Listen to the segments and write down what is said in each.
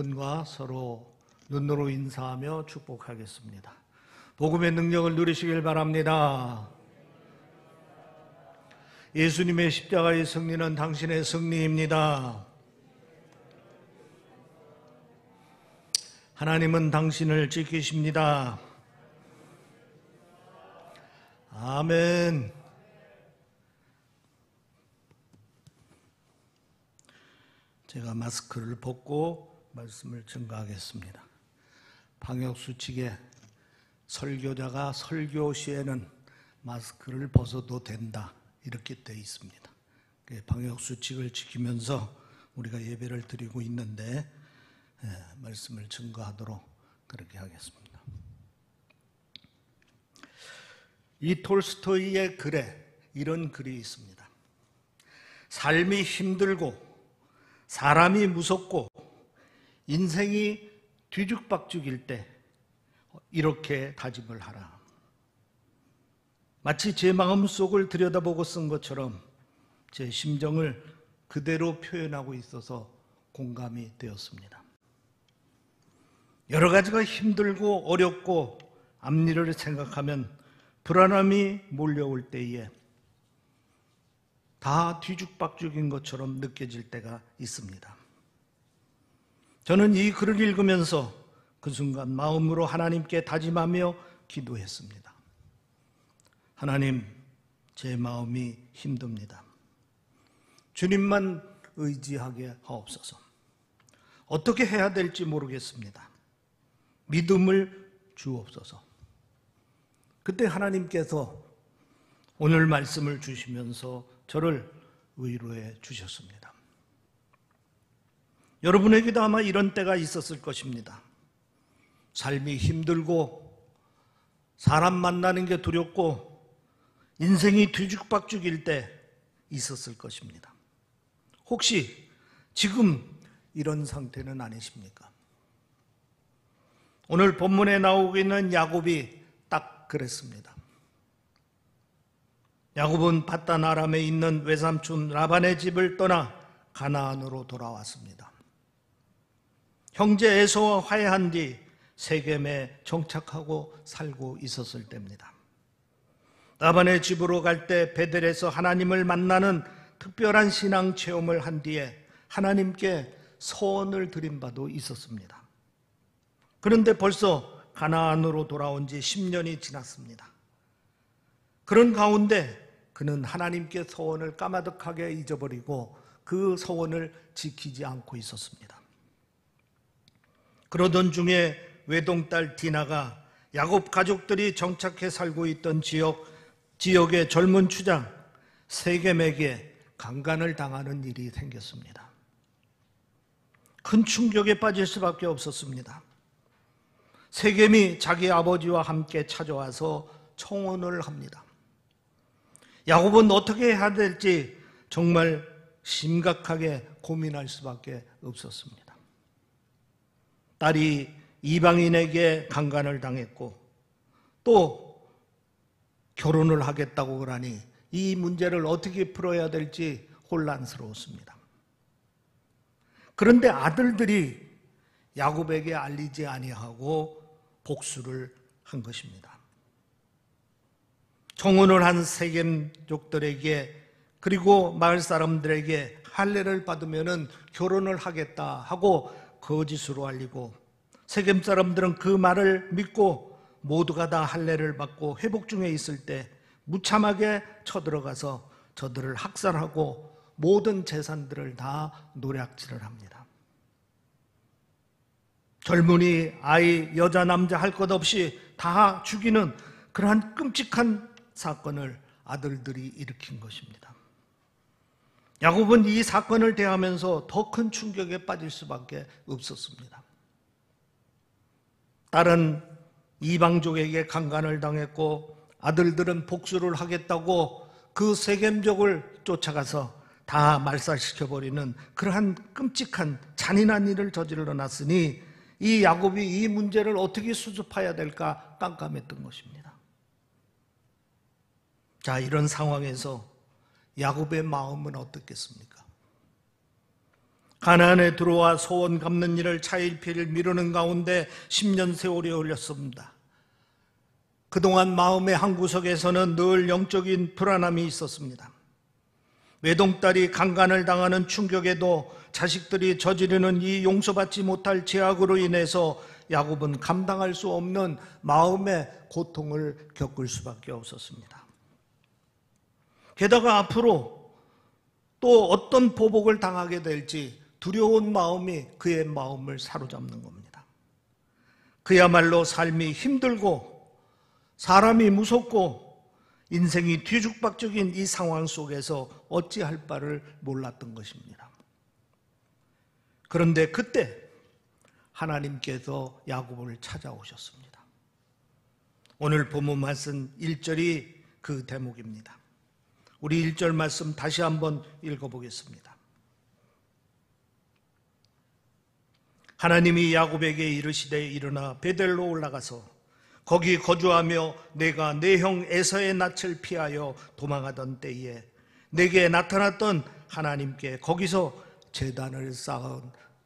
문과 서로 눈으로 인사하며 축복하겠습니다. 복음의 능력을 누리시길 바랍니다. 예수님의 십자가의 승리는 당신의 승리입니다. 하나님은 당신을 지키십니다. 아멘. 제가 마스크를 벗고 말씀을 증거하겠습니다. 방역수칙에 설교자가 설교 시에는 마스크를 벗어도 된다 이렇게 되어 있습니다. 방역수칙을 지키면서 우리가 예배를 드리고 있는데 말씀을 증거하도록 그렇게 하겠습니다. 이 톨스토이의 글에 이런 글이 있습니다. 삶이 힘들고 사람이 무섭고 인생이 뒤죽박죽일 때 이렇게 다짐을 하라. 마치 제 마음속을 들여다보고 쓴 것처럼 제 심정을 그대로 표현하고 있어서 공감이 되었습니다. 여러 가지가 힘들고 어렵고 앞일을 생각하면 불안함이 몰려올 때에 다 뒤죽박죽인 것처럼 느껴질 때가 있습니다. 저는 이 글을 읽으면서 그 순간 마음으로 하나님께 다짐하며 기도했습니다. 하나님, 제 마음이 힘듭니다. 주님만 의지하게 하옵소서. 어떻게 해야 될지 모르겠습니다. 믿음을 주옵소서. 그때 하나님께서 오늘 말씀을 주시면서 저를 위로해 주셨습니다. 여러분에게도 아마 이런 때가 있었을 것입니다. 삶이 힘들고 사람 만나는 게 두렵고 인생이 뒤죽박죽일 때 있었을 것입니다. 혹시 지금 이런 상태는 아니십니까? 오늘 본문에 나오고 있는 야곱이 딱 그랬습니다. 야곱은 밧단 아람에 있는 외삼촌 라반의 집을 떠나 가나안으로 돌아왔습니다. 형제 에서와 화해한 뒤 세겜에 정착하고 살고 있었을 때입니다. 라반의 집으로 갈 때 베델에서 하나님을 만나는 특별한 신앙 체험을 한 뒤에 하나님께 소원을 드린 바도 있었습니다. 그런데 벌써 가나안으로 돌아온 지 10년이 지났습니다. 그런 가운데 그는 하나님께 소원을 까마득하게 잊어버리고 그 소원을 지키지 않고 있었습니다. 그러던 중에 외동딸 디나가 야곱 가족들이 정착해 살고 있던 지역의 젊은 추장 세겜에게 강간을 당하는 일이 생겼습니다. 큰 충격에 빠질 수밖에 없었습니다. 세겜이 자기 아버지와 함께 찾아와서 청혼을 합니다. 야곱은 어떻게 해야 될지 정말 심각하게 고민할 수밖에 없었습니다. 딸이 이방인에게 강간을 당했고 또 결혼을 하겠다고 그러니 이 문제를 어떻게 풀어야 될지 혼란스러웠습니다. 그런데 아들들이 야곱에게 알리지 아니하고 복수를 한 것입니다. 청혼을 한 세겜족들에게 그리고 마을 사람들에게 할례를 받으면 결혼을 하겠다 하고 거짓으로 알리고 세겜 사람들은 그 말을 믿고 모두가 다 할례를 받고 회복 중에 있을 때 무참하게 쳐들어가서 저들을 학살하고 모든 재산들을 다 노략질을 합니다. 젊은이, 아이, 여자, 남자 할 것 없이 다 죽이는 그러한 끔찍한 사건을 아들들이 일으킨 것입니다. 야곱은 이 사건을 대하면서 더 큰 충격에 빠질 수밖에 없었습니다. 딸은 이방족에게 강간을 당했고 아들들은 복수를 하겠다고 그 세겜족을 쫓아가서 다 말살시켜버리는 그러한 끔찍한 잔인한 일을 저질러 놨으니 이 야곱이 이 문제를 어떻게 수습해야 될까 깜깜했던 것입니다. 자, 이런 상황에서 야곱의 마음은 어떻겠습니까? 가나안에 들어와 소원 갚는 일을 차일피일 미루는 가운데 10년 세월이 흘렸습니다. 그동안 마음의 한구석에서는 늘 영적인 불안함이 있었습니다. 외동딸이 강간을 당하는 충격에도 자식들이 저지르는 이 용서받지 못할 죄악으로 인해서 야곱은 감당할 수 없는 마음의 고통을 겪을 수밖에 없었습니다. 게다가 앞으로 또 어떤 보복을 당하게 될지 두려운 마음이 그의 마음을 사로잡는 겁니다. 그야말로 삶이 힘들고 사람이 무섭고 인생이 뒤죽박죽인 이 상황 속에서 어찌할 바를 몰랐던 것입니다. 그런데 그때 하나님께서 야곱을 찾아오셨습니다. 오늘 본문 말씀 1절이 그 대목입니다. 우리 1절 말씀 다시 한번 읽어보겠습니다. 하나님이 야곱에게 이르시되 일어나 베델로 올라가서 거기 거주하며 내가 내 형 에서의 낯을 피하여 도망하던 때에 내게 나타났던 하나님께 거기서 제단을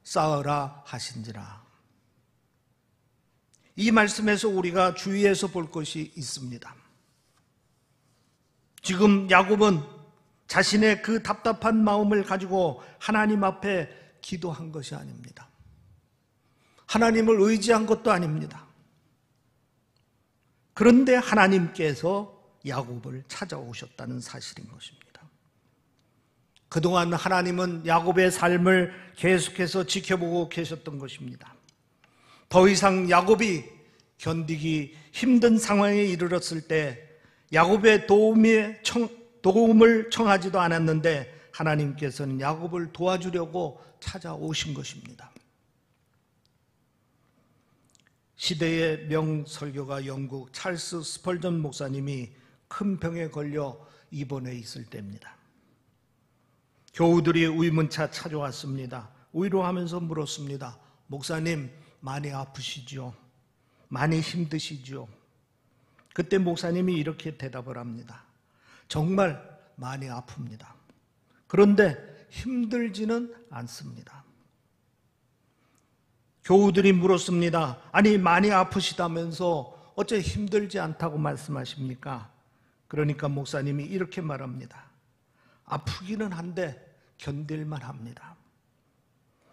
쌓으라 하신지라. 이 말씀에서 우리가 주의해서 볼 것이 있습니다. 지금 야곱은 자신의 그 답답한 마음을 가지고 하나님 앞에 기도한 것이 아닙니다. 하나님을 의지한 것도 아닙니다. 그런데 하나님께서 야곱을 찾아오셨다는 사실인 것입니다. 그동안 하나님은 야곱의 삶을 계속해서 지켜보고 계셨던 것입니다. 더 이상 야곱이 견디기 힘든 상황에 이르렀을 때 야곱의 도움을 청하지도 않았는데 하나님께서는 야곱을 도와주려고 찾아오신 것입니다. 시대의 명설교가 영국 찰스 스펄전 목사님이 큰 병에 걸려 입원해 있을 때입니다. 교우들이 의문차 찾아왔습니다. 위로하면서 물었습니다. 목사님, 많이 아프시죠? 많이 힘드시죠? 그때 목사님이 이렇게 대답을 합니다. 정말 많이 아픕니다. 그런데 힘들지는 않습니다. 교우들이 물었습니다. 아니, 많이 아프시다면서 어째 힘들지 않다고 말씀하십니까? 그러니까 목사님이 이렇게 말합니다. 아프기는 한데 견딜만 합니다.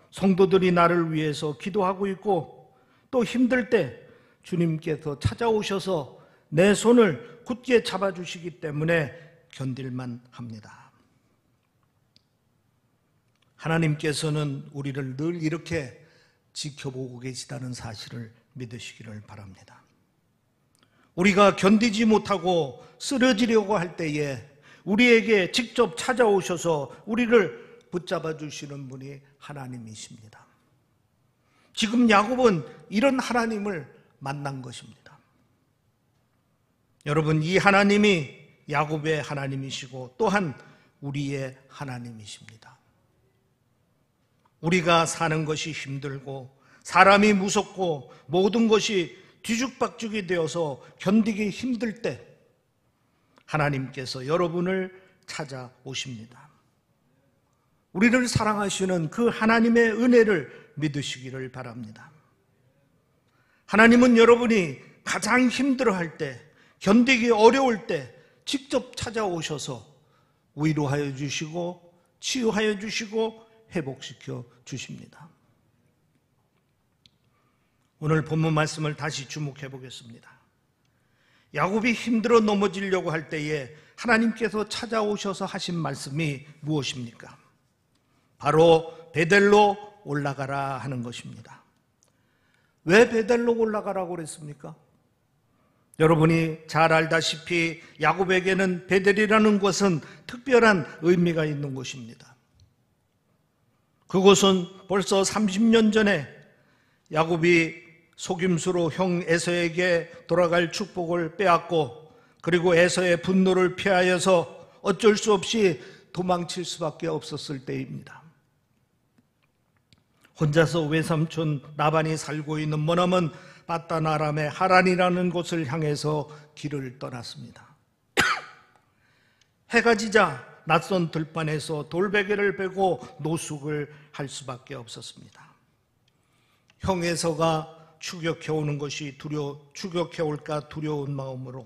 성도들이 나를 위해서 기도하고 있고 또 힘들 때 주님께서 찾아오셔서 내 손을 굳게 잡아주시기 때문에 견딜만 합니다. 하나님께서는 우리를 늘 이렇게 지켜보고 계시다는 사실을 믿으시기를 바랍니다. 우리가 견디지 못하고 쓰러지려고 할 때에 우리에게 직접 찾아오셔서 우리를 붙잡아 주시는 분이 하나님이십니다. 지금 야곱은 이런 하나님을 만난 것입니다. 여러분, 이 하나님이 야곱의 하나님이시고 또한 우리의 하나님이십니다. 우리가 사는 것이 힘들고 사람이 무섭고 모든 것이 뒤죽박죽이 되어서 견디기 힘들 때 하나님께서 여러분을 찾아오십니다. 우리를 사랑하시는 그 하나님의 은혜를 믿으시기를 바랍니다. 하나님은 여러분이 가장 힘들어할 때, 견디기 어려울 때 직접 찾아오셔서 위로하여 주시고 치유하여 주시고 회복시켜 주십니다. 오늘 본문 말씀을 다시 주목해 보겠습니다. 야곱이 힘들어 넘어지려고 할 때에 하나님께서 찾아오셔서 하신 말씀이 무엇입니까? 바로 베델로 올라가라 하는 것입니다. 왜 베델로 올라가라고 그랬습니까? 여러분이 잘 알다시피 야곱에게는 베델이라는 곳은 특별한 의미가 있는 곳입니다. 그곳은 벌써 30년 전에 야곱이 속임수로 형 에서에게 돌아갈 축복을 빼앗고 그리고 에서의 분노를 피하여서 어쩔 수 없이 도망칠 수밖에 없었을 때입니다. 혼자서 외삼촌 라반이 살고 있는 머나먼 바단 아람의 하란이라는 곳을 향해서 길을 떠났습니다. 해가 지자 낯선 들판에서 돌베개를 베고 노숙을 할 수밖에 없었습니다. 형 에서가 추격해오는 것이 추격해올까 두려운 마음으로,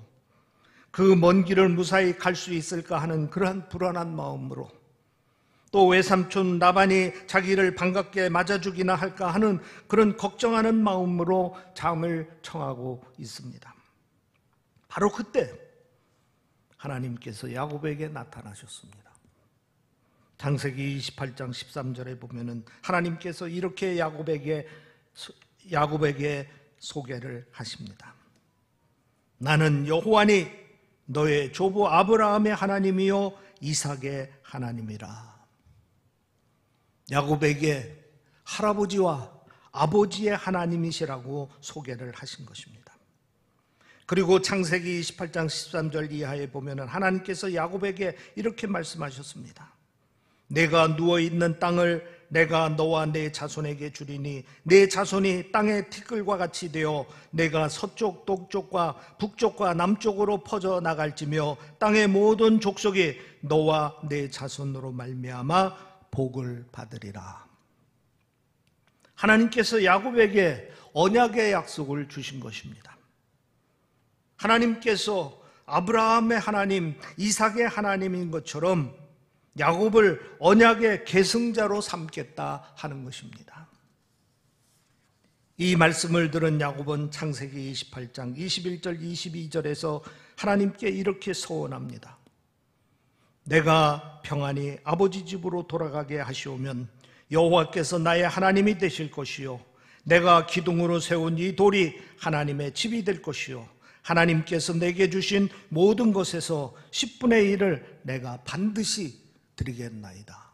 그 먼 길을 무사히 갈 수 있을까 하는 그러한 불안한 마음으로, 또 외삼촌 라반이 자기를 반갑게 맞아주기나 할까 하는 그런 걱정하는 마음으로 잠을 청하고 있습니다. 바로 그때 하나님께서 야곱에게 나타나셨습니다. 창세기 28장 13절에 보면은 하나님께서 이렇게 야곱에게 소개를 하십니다. 나는 여호와니 너의 조부 아브라함의 하나님이요 이삭의 하나님이라. 야곱에게 할아버지와 아버지의 하나님이시라고 소개를 하신 것입니다. 그리고 창세기 28장 13절 이하에 보면은 하나님께서 야곱에게 이렇게 말씀하셨습니다. 내가 누워있는 땅을 내가 너와 내 자손에게 주리니 내 자손이 땅의 티끌과 같이 되어 내가 서쪽, 동쪽과 북쪽과 남쪽으로 퍼져나갈지며 땅의 모든 족속이 너와 내 자손으로 말미암아 복을 받으리라. 하나님께서 야곱에게 언약의 약속을 주신 것입니다. 하나님께서 아브라함의 하나님, 이삭의 하나님인 것처럼 야곱을 언약의 계승자로 삼겠다 하는 것입니다. 이 말씀을 들은 야곱은 창세기 28장 21절 22절에서 하나님께 이렇게 서원합니다. 내가 평안히 아버지 집으로 돌아가게 하시오면 여호와께서 나의 하나님이 되실 것이요 내가 기둥으로 세운 이 돌이 하나님의 집이 될 것이요 하나님께서 내게 주신 모든 것에서 10분의 1을 내가 반드시 드리겠나이다.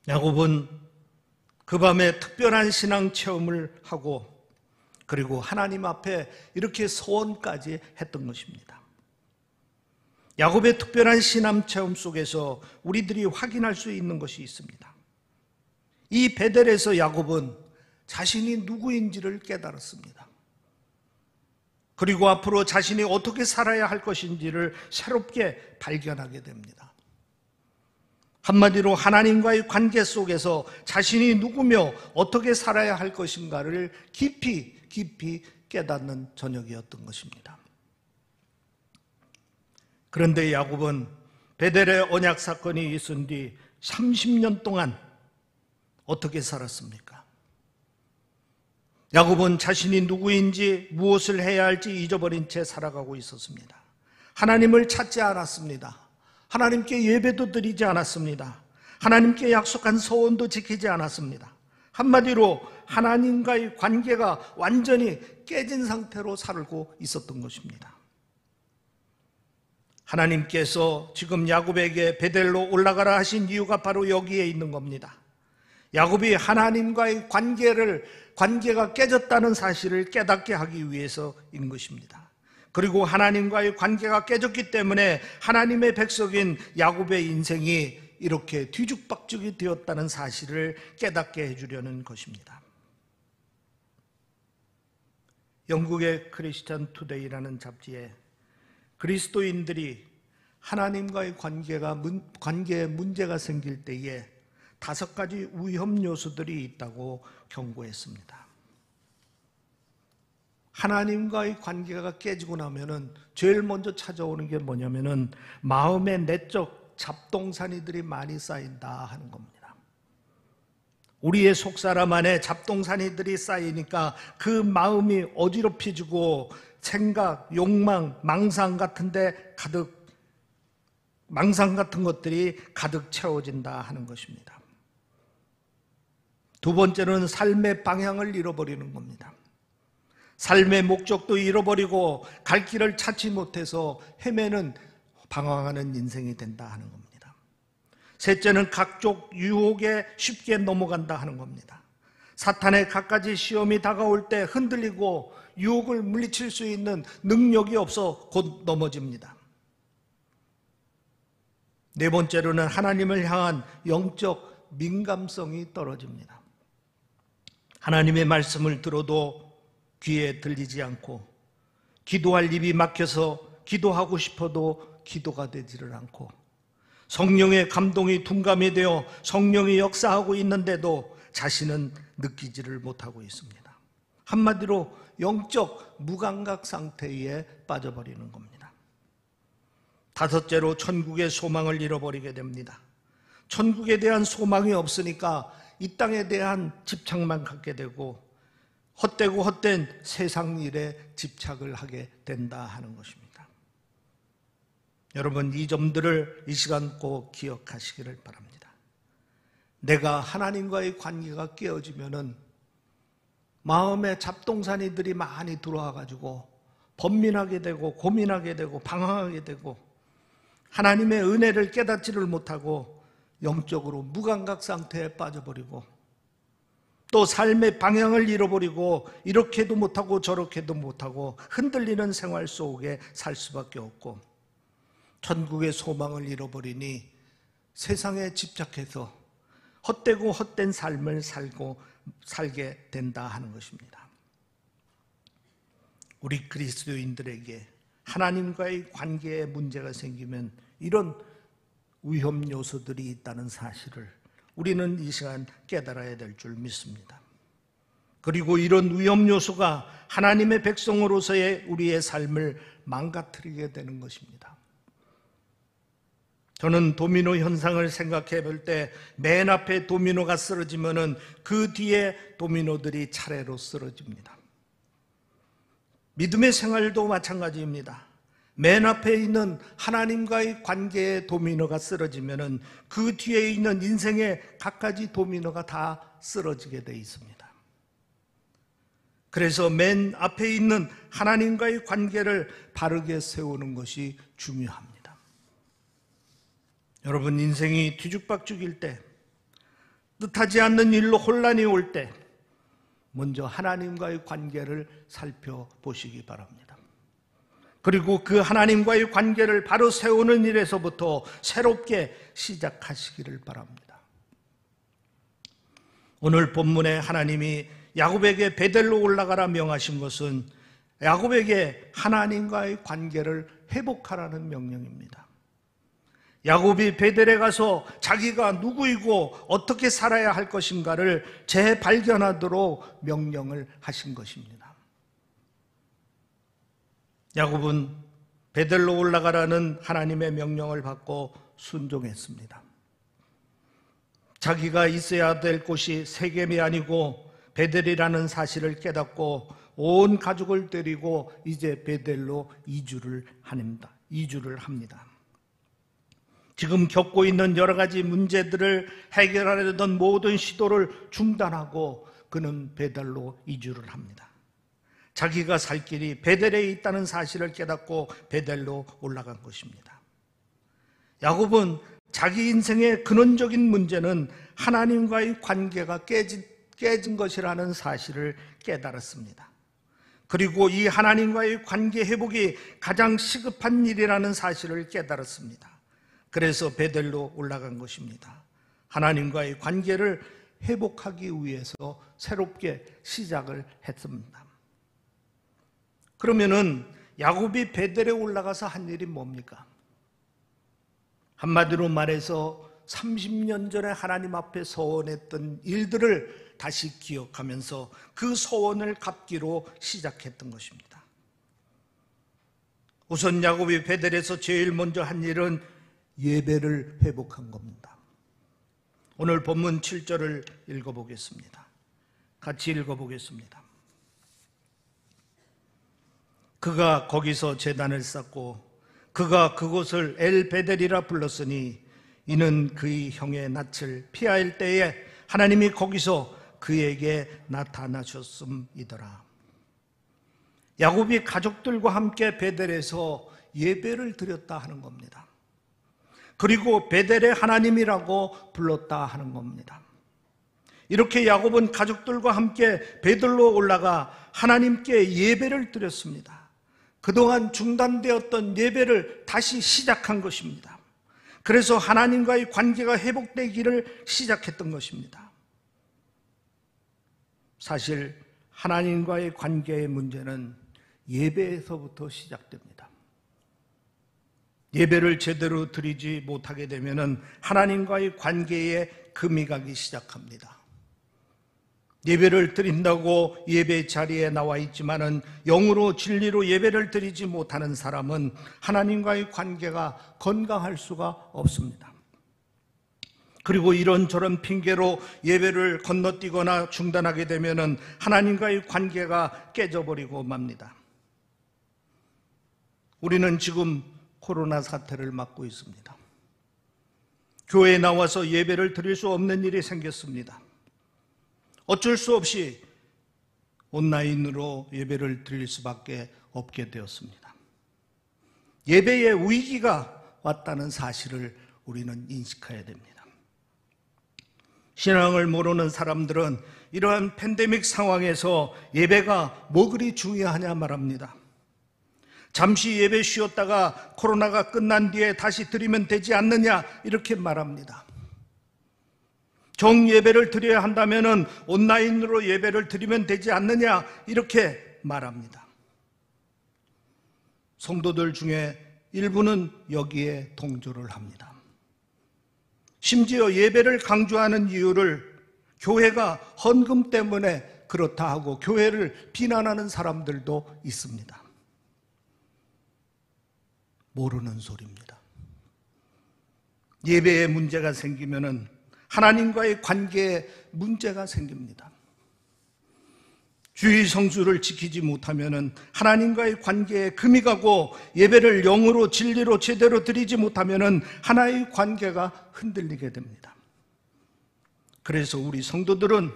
야곱은 그 밤에 특별한 신앙 체험을 하고 그리고 하나님 앞에 이렇게 소원까지 했던 것입니다. 야곱의 특별한 신앙 체험 속에서 우리들이 확인할 수 있는 것이 있습니다. 이 베델에서 야곱은 자신이 누구인지를 깨달았습니다. 그리고 앞으로 자신이 어떻게 살아야 할 것인지를 새롭게 발견하게 됩니다. 한마디로 하나님과의 관계 속에서 자신이 누구며 어떻게 살아야 할 것인가를 깊이 깨닫는 저녁이었던 것입니다. 그런데 야곱은 베델의 언약 사건이 있은 뒤 30년 동안 어떻게 살았습니까? 야곱은 자신이 누구인지 무엇을 해야 할지 잊어버린 채 살아가고 있었습니다. 하나님을 찾지 않았습니다. 하나님께 예배도 드리지 않았습니다. 하나님께 약속한 소원도 지키지 않았습니다. 한마디로 하나님과의 관계가 완전히 깨진 상태로 살고 있었던 것입니다. 하나님께서 지금 야곱에게 베델로 올라가라 하신 이유가 바로 여기에 있는 겁니다. 야곱이 하나님과의 관계가 깨졌다는 사실을 깨닫게 하기 위해서인 것입니다. 그리고 하나님과의 관계가 깨졌기 때문에 하나님의 백성인 야곱의 인생이 이렇게 뒤죽박죽이 되었다는 사실을 깨닫게 해주려는 것입니다. 영국의 크리스천 투데이라는 잡지에 그리스도인들이 하나님과의 관계에 문제가 생길 때에 5가지 위험 요소들이 있다고 경고했습니다. 하나님과의 관계가 깨지고 나면은 제일 먼저 찾아오는 게 뭐냐면은 마음의 내적 잡동사니들이 많이 쌓인다 하는 겁니다. 우리의 속사람 안에 잡동사니들이 쌓이니까 그 마음이 어지럽혀지고 생각, 욕망, 망상 같은 것들이 가득 채워진다 하는 것입니다. 두 번째는 삶의 방향을 잃어버리는 겁니다. 삶의 목적도 잃어버리고 갈 길을 찾지 못해서 헤매는 방황하는 인생이 된다 하는 겁니다. 셋째는 각종 유혹에 쉽게 넘어간다 하는 겁니다. 사탄의 갖가지 시험이 다가올 때 흔들리고 유혹을 물리칠 수 있는 능력이 없어 곧 넘어집니다. 네 번째로는 하나님을 향한 영적 민감성이 떨어집니다. 하나님의 말씀을 들어도 귀에 들리지 않고 기도할 입이 막혀서 기도하고 싶어도 기도가 되지를 않고 성령의 감동이 둔감이 되어 성령이 역사하고 있는데도 자신은 느끼지를 못하고 있습니다. 한마디로 영적 무감각 상태에 빠져버리는 겁니다. 다섯째로 천국의 소망을 잃어버리게 됩니다. 천국에 대한 소망이 없으니까 이 땅에 대한 집착만 갖게 되고 헛되고 헛된 세상 일에 집착을 하게 된다 하는 것입니다. 여러분, 이 점들을 이 시간 꼭 기억하시기를 바랍니다. 내가 하나님과의 관계가 깨어지면은 마음에 잡동사니들이 많이 들어와 가지고 번민하게 되고 고민하게 되고 방황하게 되고 하나님의 은혜를 깨닫지를 못하고 영적으로 무감각 상태에 빠져버리고 또 삶의 방향을 잃어버리고 이렇게도 못하고 저렇게도 못하고 흔들리는 생활 속에 살 수밖에 없고 천국의 소망을 잃어버리니 세상에 집착해서 헛되고 헛된 삶을 살게 된다 하는 것입니다. 우리 그리스도인들에게 하나님과의 관계에 문제가 생기면 이런 위험 요소들이 있다는 사실을 우리는 이 시간 깨달아야 될 줄 믿습니다. 그리고 이런 위험 요소가 하나님의 백성으로서의 우리의 삶을 망가뜨리게 되는 것입니다. 저는 도미노 현상을 생각해 볼 때 맨 앞에 도미노가 쓰러지면은 그 뒤에 도미노들이 차례로 쓰러집니다. 믿음의 생활도 마찬가지입니다. 맨 앞에 있는 하나님과의 관계의 도미노가 쓰러지면은 그 뒤에 있는 인생의 갖가지 도미노가 다 쓰러지게 되어 있습니다. 그래서 맨 앞에 있는 하나님과의 관계를 바르게 세우는 것이 중요합니다. 여러분, 인생이 뒤죽박죽일 때, 뜻하지 않는 일로 혼란이 올 때 먼저 하나님과의 관계를 살펴보시기 바랍니다. 그리고 그 하나님과의 관계를 바로 세우는 일에서부터 새롭게 시작하시기를 바랍니다. 오늘 본문에 하나님이 야곱에게 베델로 올라가라 명하신 것은 야곱에게 하나님과의 관계를 회복하라는 명령입니다. 야곱이 베델에 가서 자기가 누구이고 어떻게 살아야 할 것인가를 재발견하도록 명령을 하신 것입니다. 야곱은 베델로 올라가라는 하나님의 명령을 받고 순종했습니다. 자기가 있어야 될 곳이 세겜이 아니고 베델이라는 사실을 깨닫고 온 가족을 데리고 이제 베델로 이주를 합니다. 지금 겪고 있는 여러 가지 문제들을 해결하려던 모든 시도를 중단하고 그는 베델로 이주를 합니다. 자기가 살 길이 베델에 있다는 사실을 깨닫고 베델로 올라간 것입니다. 야곱은 자기 인생의 근원적인 문제는 하나님과의 관계가 깨진 것이라는 사실을 깨달았습니다. 그리고 이 하나님과의 관계 회복이 가장 시급한 일이라는 사실을 깨달았습니다. 그래서 베델로 올라간 것입니다. 하나님과의 관계를 회복하기 위해서 새롭게 시작을 했습니다. 그러면은 야곱이 베델에 올라가서 한 일이 뭡니까? 한마디로 말해서 30년 전에 하나님 앞에 서원했던 일들을 다시 기억하면서 그 서원을 갚기로 시작했던 것입니다. 우선 야곱이 베델에서 제일 먼저 한 일은 예배를 회복한 겁니다. 오늘 본문 7절을 읽어보겠습니다. 같이 읽어보겠습니다. 그가 거기서 제단을 쌓고 그가 그곳을 엘베델이라 불렀으니 이는 그의 형의 낯을 피할 때에 하나님이 거기서 그에게 나타나셨음이더라. 야곱이 가족들과 함께 베델에서 예배를 드렸다 하는 겁니다. 그리고 베델의 하나님이라고 불렀다 하는 겁니다. 이렇게 야곱은 가족들과 함께 베델로 올라가 하나님께 예배를 드렸습니다. 그동안 중단되었던 예배를 다시 시작한 것입니다. 그래서 하나님과의 관계가 회복되기를 시작했던 것입니다. 사실 하나님과의 관계의 문제는 예배에서부터 시작됩니다. 예배를 제대로 드리지 못하게 되면 하나님과의 관계에 금이 가기 시작합니다. 예배를 드린다고 예배 자리에 나와 있지만은 영으로 진리로 예배를 드리지 못하는 사람은 하나님과의 관계가 건강할 수가 없습니다. 그리고 이런저런 핑계로 예배를 건너뛰거나 중단하게 되면은 하나님과의 관계가 깨져버리고 맙니다. 우리는 지금 코로나 사태를 맞고 있습니다. 교회에 나와서 예배를 드릴 수 없는 일이 생겼습니다. 어쩔 수 없이 온라인으로 예배를 드릴 수밖에 없게 되었습니다. 예배의 위기가 왔다는 사실을 우리는 인식해야 됩니다. 신앙을 모르는 사람들은 이러한 팬데믹 상황에서 예배가 뭐 그리 중요하냐 말합니다. 잠시 예배 쉬었다가 코로나가 끝난 뒤에 다시 드리면 되지 않느냐 이렇게 말합니다. 정예배를 드려야 한다면 온라인으로 예배를 드리면 되지 않느냐 이렇게 말합니다. 성도들 중에 일부는 여기에 동조를 합니다. 심지어 예배를 강조하는 이유를 교회가 헌금 때문에 그렇다 하고 교회를 비난하는 사람들도 있습니다. 모르는 소리입니다. 예배에 문제가 생기면은 하나님과의 관계에 문제가 생깁니다. 주의 성수를 지키지 못하면은 하나님과의 관계에 금이 가고 예배를 영으로 진리로 제대로 드리지 못하면은 하나의 관계가 흔들리게 됩니다. 그래서 우리 성도들은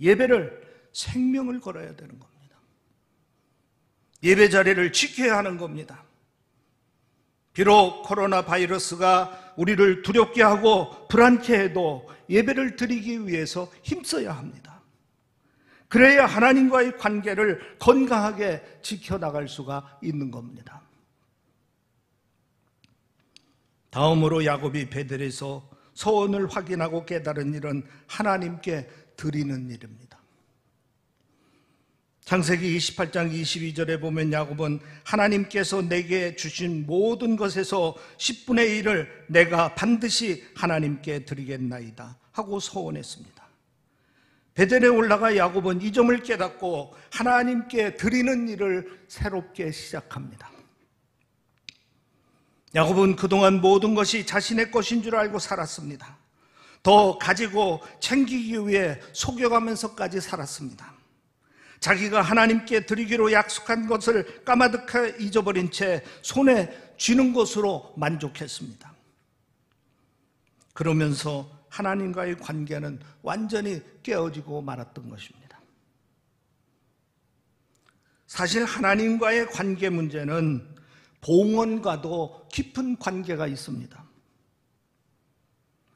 예배를 생명을 걸어야 되는 겁니다. 예배 자리를 지켜야 하는 겁니다. 비록 코로나 바이러스가 우리를 두렵게 하고 불안케 해도 예배를 드리기 위해서 힘써야 합니다. 그래야 하나님과의 관계를 건강하게 지켜나갈 수가 있는 겁니다. 다음으로 야곱이 베델에서 소원을 확인하고 깨달은 일은 하나님께 드리는 일입니다. 창세기 28장 22절에 보면 야곱은 하나님께서 내게 주신 모든 것에서 10분의 1을 내가 반드시 하나님께 드리겠나이다 하고 소원했습니다. 베델에 올라가 야곱은 이 점을 깨닫고 하나님께 드리는 일을 새롭게 시작합니다. 야곱은 그동안 모든 것이 자신의 것인 줄 알고 살았습니다. 더 가지고 챙기기 위해 속여가면서까지 살았습니다. 자기가 하나님께 드리기로 약속한 것을 까마득하게 잊어버린 채 손에 쥐는 것으로 만족했습니다. 그러면서 하나님과의 관계는 완전히 깨어지고 말았던 것입니다. 사실 하나님과의 관계 문제는 봉헌과도 깊은 관계가 있습니다.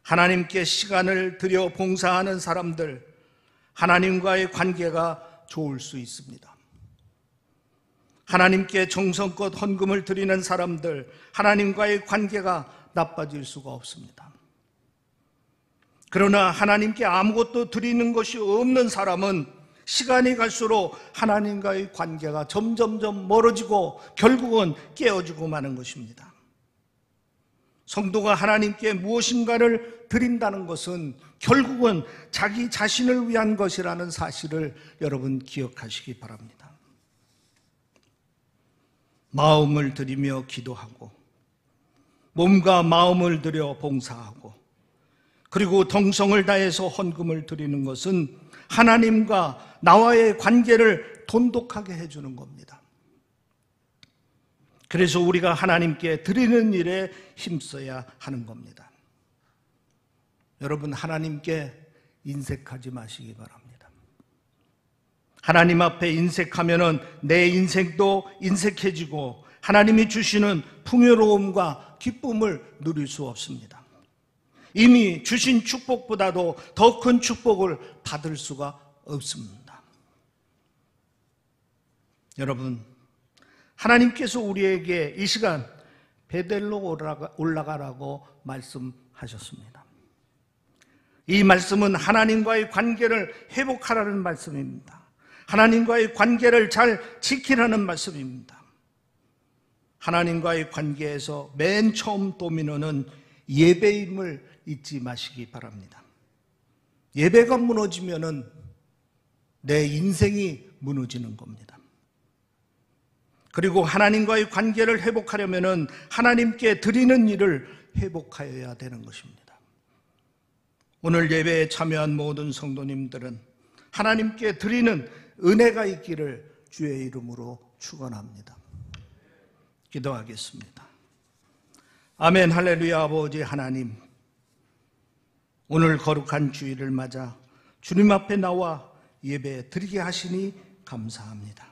하나님께 시간을 들여 봉사하는 사람들, 하나님과의 관계가 좋을 수 있습니다. 하나님께 정성껏 헌금을 드리는 사람들, 하나님과의 관계가 나빠질 수가 없습니다. 그러나 하나님께 아무것도 드리는 것이 없는 사람은 시간이 갈수록 하나님과의 관계가 점점점 멀어지고 결국은 깨어지고 마는 것입니다. 성도가 하나님께 무엇인가를 드린다는 것은 결국은 자기 자신을 위한 것이라는 사실을 여러분 기억하시기 바랍니다. 마음을 들이며 기도하고 몸과 마음을 들여 봉사하고 그리고 정성을 다해서 헌금을 드리는 것은 하나님과 나와의 관계를 돈독하게 해주는 겁니다. 그래서 우리가 하나님께 드리는 일에 힘써야 하는 겁니다. 여러분, 하나님께 인색하지 마시기 바랍니다. 하나님 앞에 인색하면은 내 인생도 인색해지고 하나님이 주시는 풍요로움과 기쁨을 누릴 수 없습니다. 이미 주신 축복보다도 더 큰 축복을 받을 수가 없습니다. 여러분, 하나님께서 우리에게 이 시간 베델로 올라가라고 말씀하셨습니다. 이 말씀은 하나님과의 관계를 회복하라는 말씀입니다. 하나님과의 관계를 잘 지키라는 말씀입니다. 하나님과의 관계에서 맨 처음 도미노는 예배임을 잊지 마시기 바랍니다. 예배가 무너지면은 내 인생이 무너지는 겁니다. 그리고 하나님과의 관계를 회복하려면은 하나님께 드리는 일을 회복하여야 되는 것입니다. 오늘 예배에 참여한 모든 성도님들은 하나님께 드리는 은혜가 있기를 주의 이름으로 축원합니다. 기도하겠습니다. 아멘. 할렐루야. 아버지 하나님, 오늘 거룩한 주일을 맞아 주님 앞에 나와 예배 드리게 하시니 감사합니다.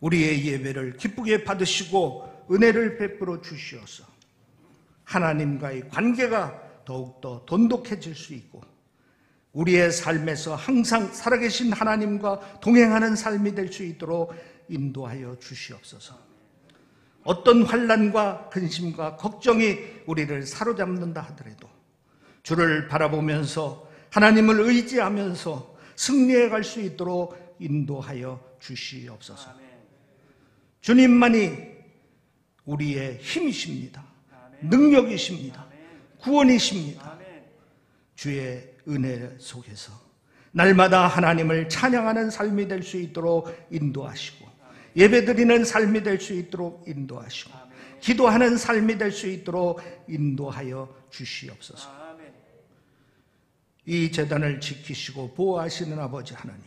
우리의 예배를 기쁘게 받으시고 은혜를 베풀어 주시어서 하나님과의 관계가 더욱더 돈독해질 수 있고 우리의 삶에서 항상 살아계신 하나님과 동행하는 삶이 될 수 있도록 인도하여 주시옵소서. 어떤 환난과 근심과 걱정이 우리를 사로잡는다 하더라도 주를 바라보면서 하나님을 의지하면서 승리해 갈 수 있도록 인도하여 주시옵소서. 주님만이 우리의 힘이십니다. 능력이십니다. 구원이십니다. 주의 은혜 속에서 날마다 하나님을 찬양하는 삶이 될 수 있도록 인도하시고 예배드리는 삶이 될 수 있도록 인도하시고 기도하는 삶이 될 수 있도록 인도하여 주시옵소서. 이 제단을 지키시고 보호하시는 아버지 하나님,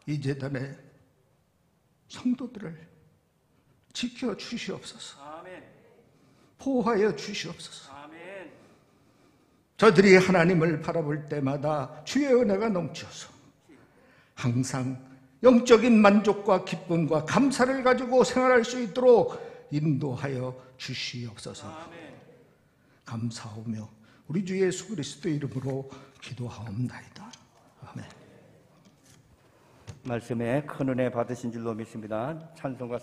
이 제단의 성도들을 지켜 주시옵소서. 보호하여 주시옵소서. 저들이 하나님을 바라볼 때마다 주의 은혜가 넘쳐서 항상 영적인 만족과 기쁨과 감사를 가지고 생활할 수 있도록 인도하여 주시옵소서. 감사하며 우리 주 예수 그리스도 이름으로 기도하옵나이다. 아멘. 말씀에 큰 은혜 받으신 줄로 믿습니다. 찬송가